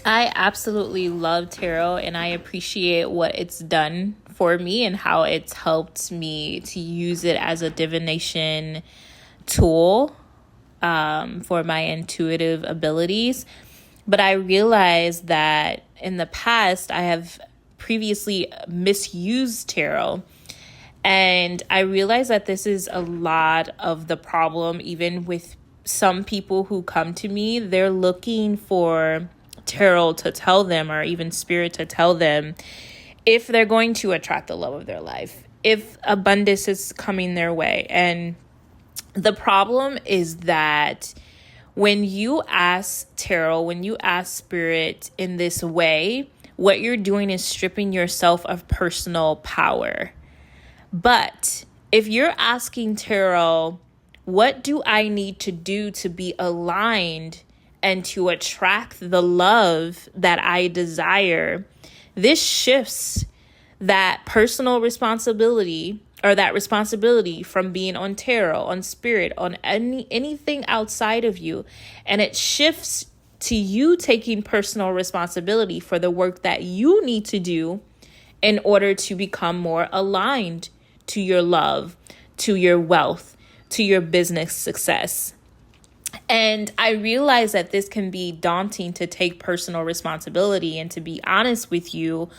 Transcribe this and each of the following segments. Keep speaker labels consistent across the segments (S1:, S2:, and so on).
S1: I absolutely love tarot and I appreciate what it's done for me and how it's helped me to use it as a divination tool for my intuitive abilities. But I realized that in the past, I have previously misused tarot. And I realize that this is a lot of the problem, even with some people who come to me. They're looking for tarot to tell them, or even spirit to tell them, if they're going to attract the love of their life, if abundance is coming their way. And the problem is that when you ask tarot, when you ask spirit in this way, what you're doing is stripping yourself of personal power. But if you're asking tarot, what do I need to do to be aligned and to attract the love that I desire? This shifts that personal responsibility, or that responsibility from being on tarot, on spirit, on anything outside of you. And it shifts to you taking personal responsibility for the work that you need to do in order to become more aligned to your love, to your wealth, to your business success. And I realize that this can be daunting to take personal responsibility. And to be honest with you,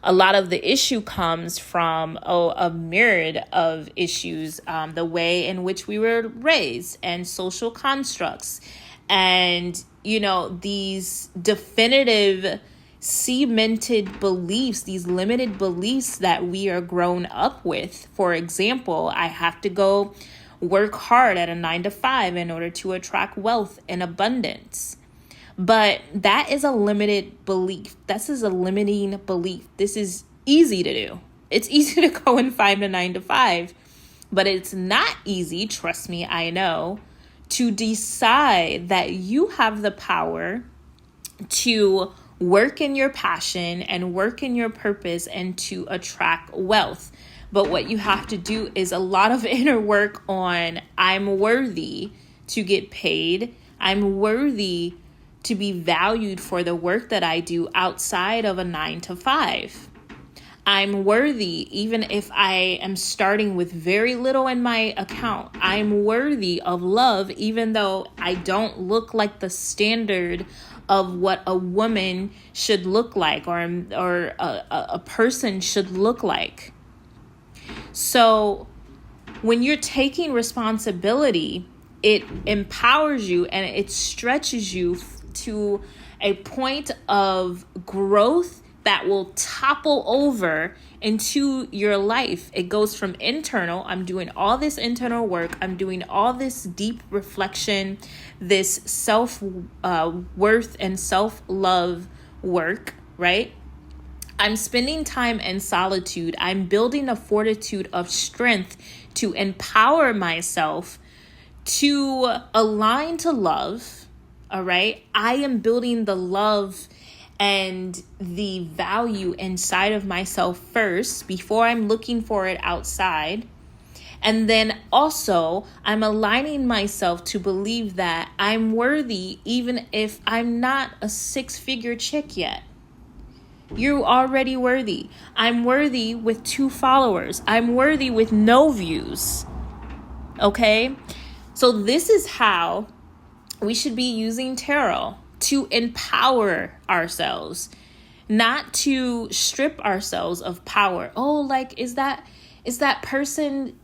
S1: a lot of the issue comes from a myriad of issues, the way in which we were raised and social constructs. And, these definitive cemented beliefs, these limited beliefs that we are grown up with. For example, I have to go work hard at a 9 to 5 in order to attract wealth and abundance. But that is a limited belief. This is a limiting belief. This is easy to do. It's easy to go and find a 9 to 5, but it's not easy, trust me, I know, to decide that you have the power to work in your passion and work in your purpose and to attract wealth. But what you have to do is a lot of inner work on, I'm worthy to get paid. I'm worthy to be valued for the work that I do outside of a 9 to 5. I'm worthy even if I am starting with very little in my account. I'm worthy of love even though I don't look like the standard of what a woman should look like, or a person should look like. So when you're taking responsibility, it empowers you and it stretches you to a point of growth that will topple over into your life. It goes from internal, I'm doing all this internal work, I'm doing all this deep reflection, this self-worth and self-love work, right? I'm spending time in solitude. I'm building a fortitude of strength to empower myself to align to love. All right. I am building the love and the value inside of myself first before I'm looking for it outside. And then also I'm aligning myself to believe that I'm worthy even if I'm not a 6-figure chick yet. You're already worthy. I'm worthy with 2 followers. I'm worthy with no views. Okay? So this is how we should be using tarot, to empower ourselves, not to strip ourselves of power. Oh, like, is that person,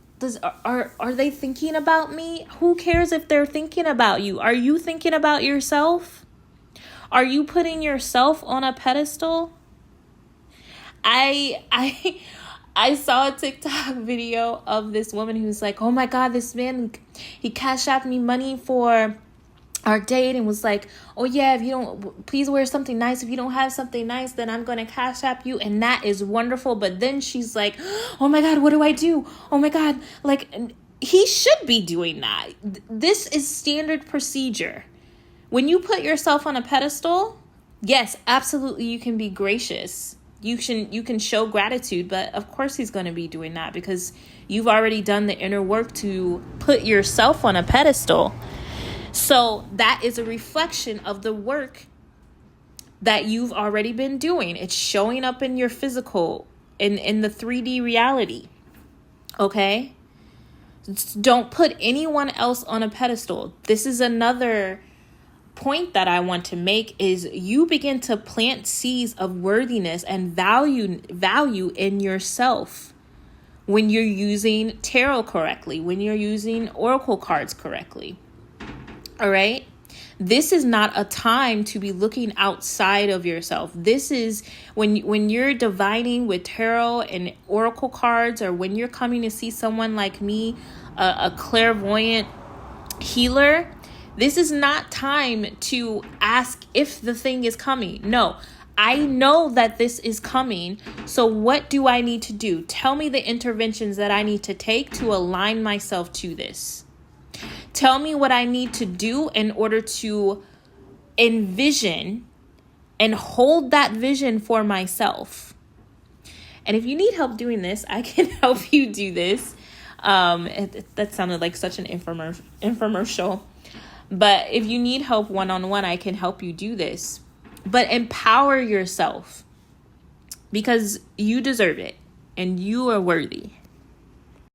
S1: are they thinking about me? Who cares if they're thinking about you? Are you thinking about yourself? Are you putting yourself on a pedestal? I saw a TikTok video of this woman who's like, oh my God, this man, he cashed out me money for our date and was like, oh yeah, if you don't, please wear something nice. If you don't have something nice, then I'm going to cash app you. And that is wonderful. But then she's like, oh my God, what do I do? Oh my God. Like, he should be doing that. This is standard procedure. When you put yourself on a pedestal, yes, absolutely, you can be gracious. You can show gratitude, but of course he's going to be doing that because you've already done the inner work to put yourself on a pedestal. So that is a reflection of the work that you've already been doing. It's showing up in your physical, in the 3D reality. Okay? Don't put anyone else on a pedestal. This is another point that I want to make, is you begin to plant seeds of worthiness and value in yourself when you're using tarot correctly, when you're using oracle cards correctly. All right? This is not a time to be looking outside of yourself. This is when you're divining with tarot and oracle cards, or when you're coming to see someone like me, a clairvoyant healer. This is not time to ask if the thing is coming. No, I know that this is coming. So what do I need to do? Tell me the interventions that I need to take to align myself to this. Tell me what I need to do in order to envision and hold that vision for myself. And if you need help doing this, I can help you do this. That sounded like such an infomercial. But if you need help one-on-one, I can help you do this. But empower yourself, because you deserve it and you are worthy.